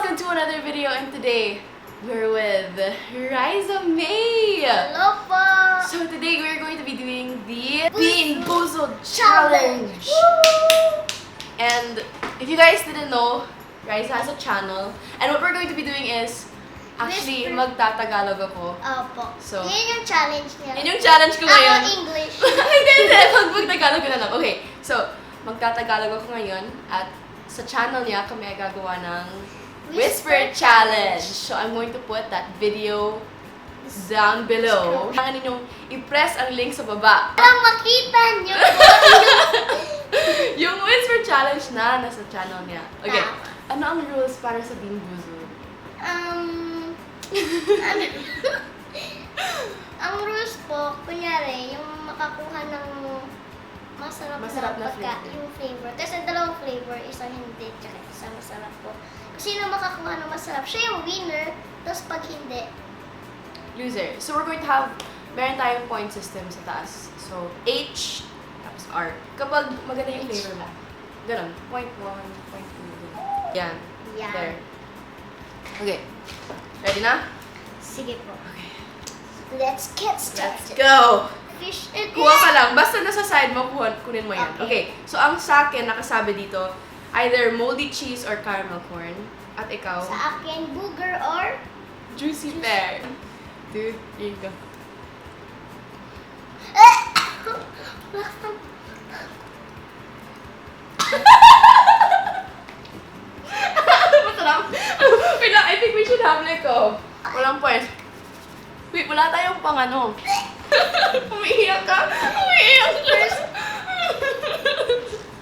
welcome to another video, and today we're with Riza May. Hello po! So today we're going to be doing the Bean Boozled Challenge. And if you guys didn't know, Riza has a channel, and what we're going to be doing is actually magtatagalog ako. Opo. So, Yan yung challenge niya. Yun yung challenge ko ngayon. Ako English. Hindi. Magtagalog ko na lang. Okay, so magtatagalog ako ngayon at sa channel niya kami ay gagawa ng Whisper Challenge. So I'm going to put that video down below. Kailangan ninyong i-press ang link sa baba. Parang makita niyo po. Yung Whisper Challenge na nasa channel niya. Okay, Tama. ano ang rules para sa Bean Boozled? Ang rules po, kunyari, yung makakuha ng masarap na pagka, flavor. yung flavor. Tapos ang dalawang flavor, isang hindi, tsaka isang masarap po. Kung sino makakuha ng masarap, siya yung winner. Tapos pag hindi, Loser. So we're going to have, meron tayong point system sa taas. So H, tapos R. Kapag maganda yung H. flavor mo, ganun. Point 1, point 2. Yan. yan. There. Okay. Ready na? Sige po. Let's get started. Let's go! Fish and Kuha ka lang. Basta nasa side mo, kunin mo yan. Okay. Okay. So, ang sa akin, nakasabi dito, either moldy cheese or caramel corn. At ikaw, Sa akin, booger or juicy pear. 2, 3, go. Masarap. Wait lang, I think we should have like walang point. Wait, wala tayong pang ano. Umiiyak ka. Umiiyak ka.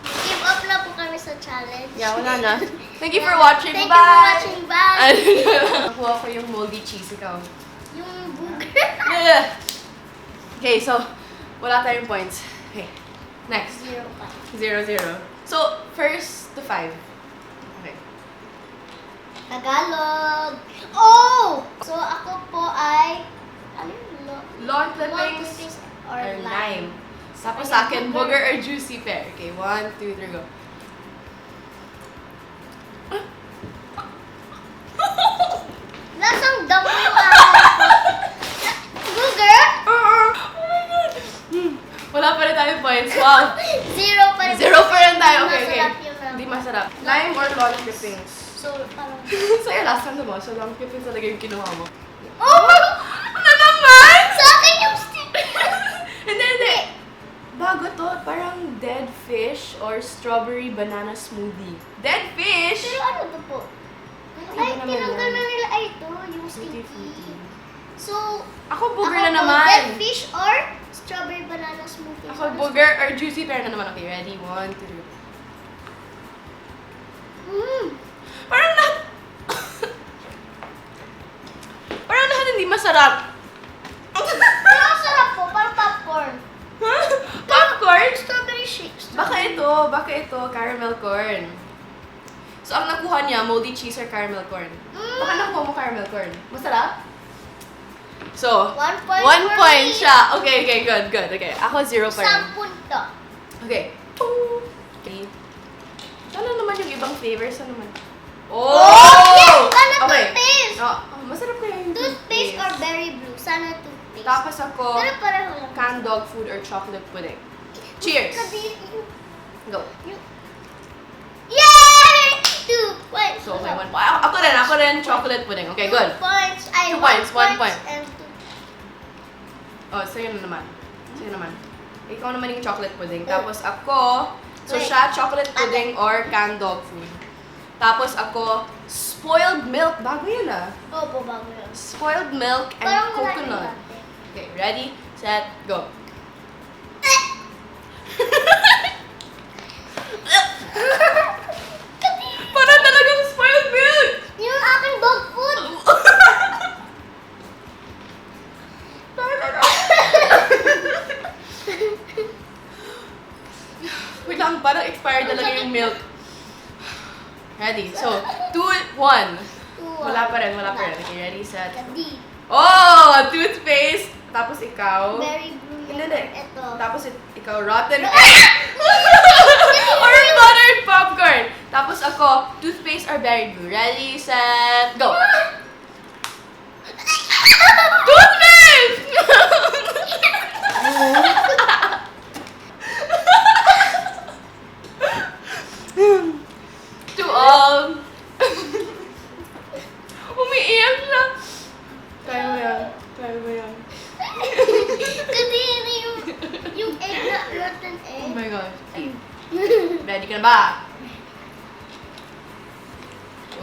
Give up na po kami sa challenge. Yeah, wala na. Thank you for watching. Thank Bye! you for watching. Bye! Nakuha ko yung moldy cheese, ikaw. Yung booger. Okay, so, wala tayong points. Okay, next. 0 pa. 0, 0. So, first to 5. Okay. Tagalog. Oh! So, ako po ay, ano yung Lawn lawn clippings clippings or or lime. lime. Tapos sa akin, booger or juicy pear. Okay, 1, 2, 3, go. Lasang damo yung ako. Booger? Oh my God! Wala pa rin tayong points. Wow! 0 pa rin. 0 pa rin tayo. Okay, okay. Masarap yun, Hindi masarap. Lime or lawn clippings? So, parang... Sa'yo, last time mo. So, lawn clippings talaga yung kinuha mo. Oh! Ano naman? Sa akin yung stick! Hindi. Bago to, parang dead fish or strawberry banana smoothie. Dead fish! Pero ano to po? Ay, Iba naman tinanggal yan. na nila. Ay, ito, yung Fruity, sticky. fruity. So, Ako booger ako na po, naman. dead fish or strawberry banana smoothie. Ako booger or juicy pear na naman. Okay, ready? 1, 2, 3. Parang lahat... parang lahat hindi masarap. Pero ang sarap po, parang popcorn. Popcorn? Strawberry shake. Baka ito, caramel corn. So, ang nakuha niya, moldy cheese or caramel corn. Baka nakuha mo caramel corn. Masarap? So, 1 point 1 for point me. siya. Okay, good. Okay, ako 0 pa rin. Isang punto. Okay. Okay. Ano naman yung ibang flavors? Ano naman? Yes! Sana Okay. toothpaste! Masarap kaya yung Toothpaste or berry blue. Sana toothpaste. Tapos ako, Pero pareho lang. canned dog food or chocolate pudding. Cheers! Go. Yay! 2 points. So, okay, 1 point. Ako rin, chocolate pudding. Okay, good. 2 points. Ay, 2 points, 1 1 point. And Oh, sa'yo na naman. Ikaw naman yung chocolate pudding. Tapos ako, so Wait. siya, chocolate pudding or canned dog food. Tapos ako, spoiled milk. Bago yan ah. Opo, bago yun. Spoiled milk and Parang coconut. Okay, ready, set, go. Parang talagang spoiled milk! Yung aking dog food. Wait lang, parang expired talaga yung milk. Ready, so, 2, 1. Wala pa rin. Okay, ready, set. D. Oh! Toothpaste! Tapos ikaw. Berry blue. Hindi. Ito. Tapos ikaw, rotten egg. Or buttered popcorn. Tapos ako, toothpaste or berry glue. Ready, set, go! Toothpaste! To all. Umiiyak siya. Kaya mo yan. Kaya mo yan. Kasi yun yung egg na rotten Oh egg. my gosh. Ready ka na ba?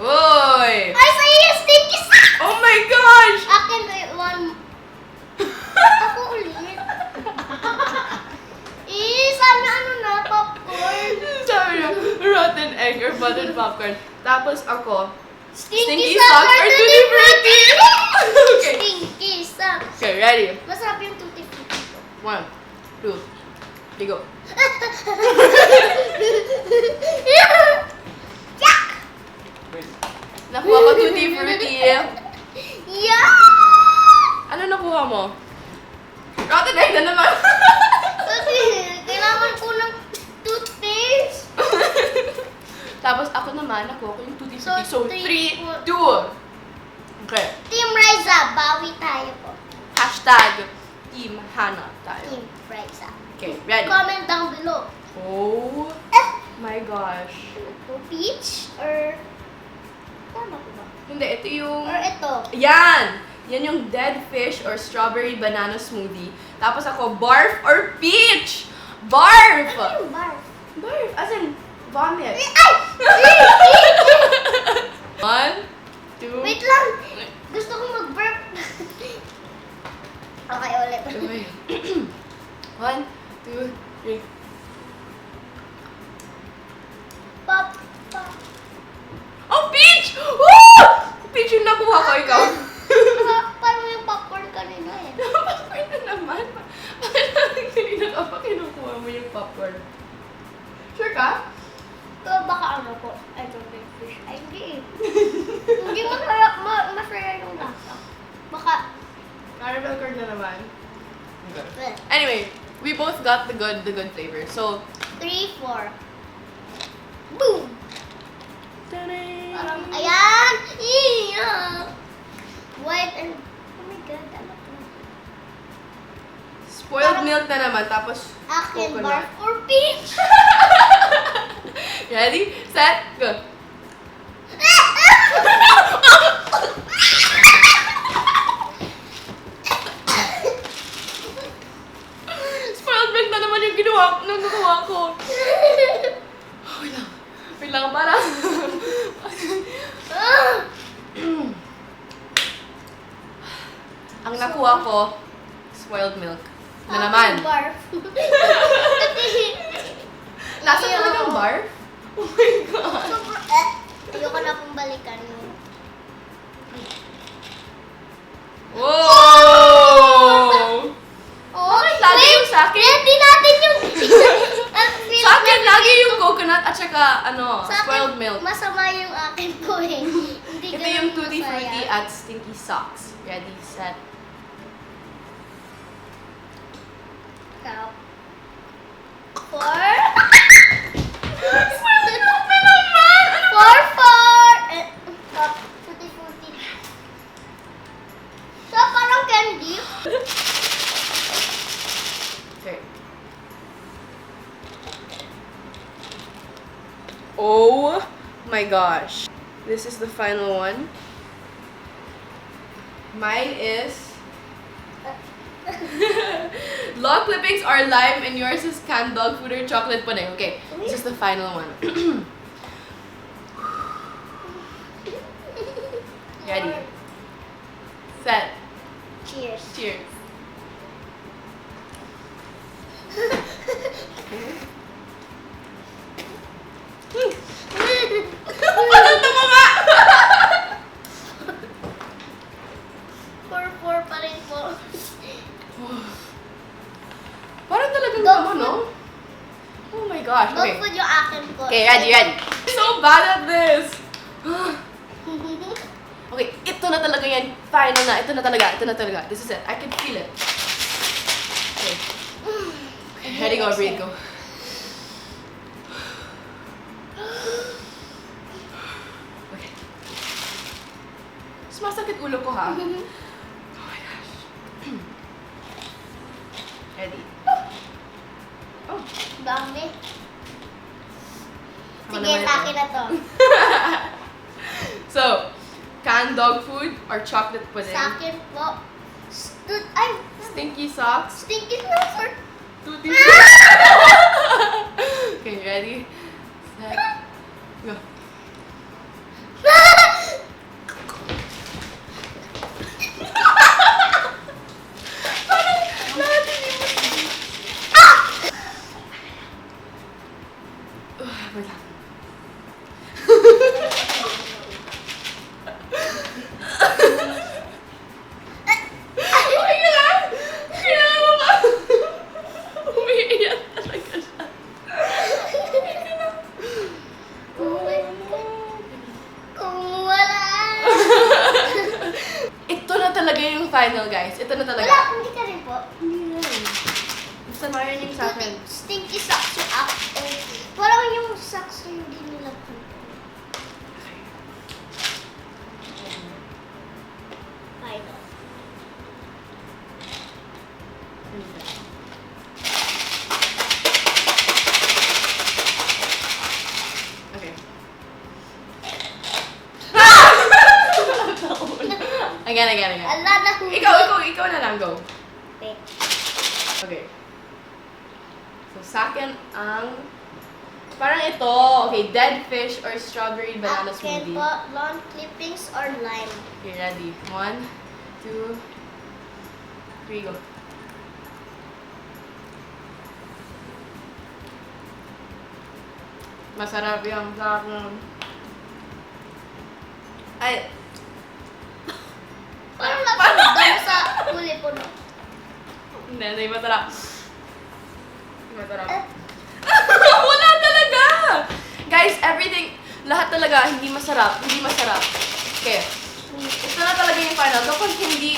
Uy! Ay, sa'yo yung sticky sa! Oh my gosh! Akin ay one. Ako ulit. Sana ano na, popcorn. Sabi niya, rotten egg or buttered popcorn. Tapos ako, Stinky socks socks or tutti frutti. Okay. Stinky socks. Okay, ready? Masarap yung tutti frutti ko. 1, 2, 3, go. Yak! Nakuha ko tutti frutti. Yeah! Ano nakuha mo? Rotten egg na naman. Kasi kailangan ko ng toothpaste. Tapos ako naman, nakuha ko yung tutti So, frutti. So, 3, three, 2. Okay. Team Rise Up, bawi tayo po. Hashtag Team Hana tayo. Team Rise Up. Okay, ready? Comment down below. Oh my gosh. Peach or... Tama ko ba? Hindi, ito yung... Or ito. Yan! Yan yung dead fish or strawberry banana smoothie. Tapos ako, barf or peach! Barf! Ano yung barf? Barf! As in, vomit. Ay! 1, 2... Wait lang! Gusto ko mag-burp. Okay, ulit. 1, 2, 3... Pop, pop. Oh, peach! Woo! Peach yung nakuha ko, ikaw. Parang yung popcorn kanina eh. Popcorn na naman. Bakit kanina ka pa kinukuha mo yung popcorn? Sure ka? Pero baka ano po, I don't like fish. Ay, hindi eh. Hindi masaya yung lasa. Baka, Caramel curd na naman. well, Anyway, we both got the good flavor. So, 3, 4. Boom! ta-da! Parang, ayan! Iya! White and, oh my god, ano to? Spoiled milk na naman, tapos Akin, coconut. barf or peach! Ready? Set? Go! Spoiled milk na naman yung nakuha ko. Wait lang. Wait lang, para. Ang nakuha ko, spoiled milk. Na naman. Akin, barf. Lasa talagang barf? Oh my God. Super, ayoko na pong balikan yun. Whoa! Oh, Lagi yung sa akin? Ready natin yung... Sa akin, lagi yung coconut at saka, Sa akin, spoiled milk. masama yung akin po eh. Hindi Ito ganun yung tutti masaya. frutti at stinky socks. Ready, set. Ikaw. 4. Spoiled milk na naman! 4. Tutti frutti. So, parang candy. Okay. Oh my gosh. This is the final one. Mine is log clippings are lime and yours is canned dog food or chocolate pudding. Okay, this is the final one. Ready? Set. Cheers. Cheers. Ano tumama? 4 pa rin po. Parang talagang Dog tama, food. no? Oh my gosh. Dog Okay. food yung akin po. Okay, ready. So bad at this. Okay, ito na talaga yan. Final na. Ito na talaga. This is it. I can feel it. Okay. Ready, go, breathe, go. Sumasakit ulo ko, ha? Oh my gosh. Ready? Oh. Dami. Ako Sige, naman sa akin ito. na to. So, canned dog food or chocolate pudding? Sa akin po. Ay, Stinky socks? stinky nose or... Tutti. Okay, ready? Set. Go. Wait lang. Okay ka lang? Kailangan mo ba? Umiiyak talaga siya. Okay ka lang. Oh my God. Kung wala. Ito na talaga yung final, guys. Ito na talaga. Wala, hindi ka rin po. Hindi na. Basta marinig sa akin. Stinky socks yung up. Parang yung socks yung hindi nila po. Final. Okay. Ah! Again. Ala na. Ikaw na lang, go. Okay. Okay. So, sa akin ang... Parang ito. Okay, dead fish or strawberry banana Akin smoothie. po, lawn clippings or lime. Okay, ready? 1, 2, 3, go. Masarap yung sarap ng... Ay! Parang nasundan sa huli po, no? Hindi, masarap. Masarap. Eh. Wala talaga! Guys, everything, lahat talaga, hindi masarap. Okay. Ito na talaga yung final. Kapag hindi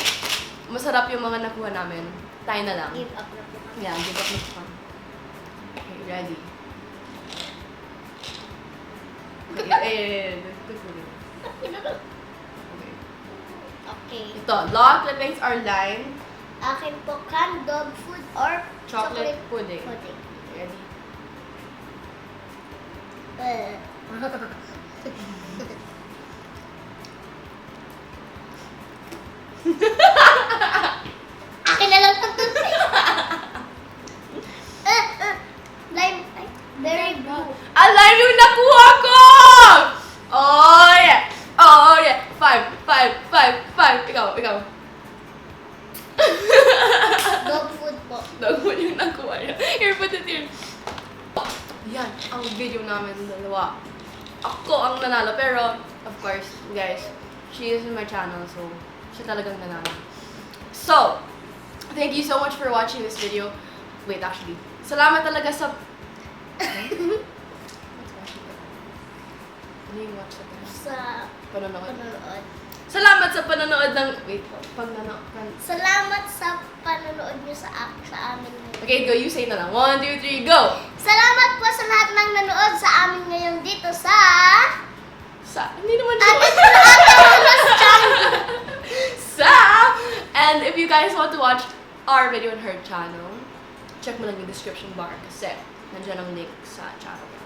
masarap yung mga nakuha namin, tayo na lang. Give up na po. Yeah, give up na siya. Okay, ready? Okay, Okay. Okay. Ito, law clippings are lime, Akin po, canned dog food or chocolate pudding. pudding. Ready? Akin na lang ito. Lime. Ay, very blue. Lime yung nakuha ko! Oh yeah! Oh yeah! 5. Ikaw. Dog food po. Dog food yung nakuha niya. Here, put it here. Yan, ang video namin dalawa. Ako ang nanalo, pero of course, guys, she is in my channel, so siya talagang nanalo. So, thank you so much for watching this video. Wait, actually, salamat talaga sa... Ano yung watch sa Sa panonood? panonood. Salamat sa panonood ng... Wait, Salamat sa panonood niyo sa amin. Okay, go, you say na lang. 1, 2, 3, go! Salamat po sa lahat ng nanood sa amin ngayon dito sa... Hindi naman channel. And if you guys want to watch our video on her channel, check mo lang yung description bar kasi nandiyan ang link sa channel niya.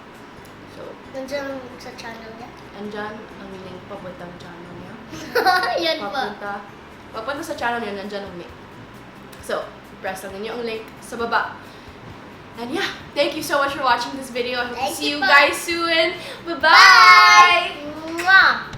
So, Nandiyan sa channel niya. andyan ang link papuntang channel niya. Yan po. Papunta sa channel niya, nandyan ang link. So, press lang ninyo ang link sa baba. And yeah, thank you so much for watching this video. I hope to Thank see you you po. guys soon. Bye-bye! Mwah!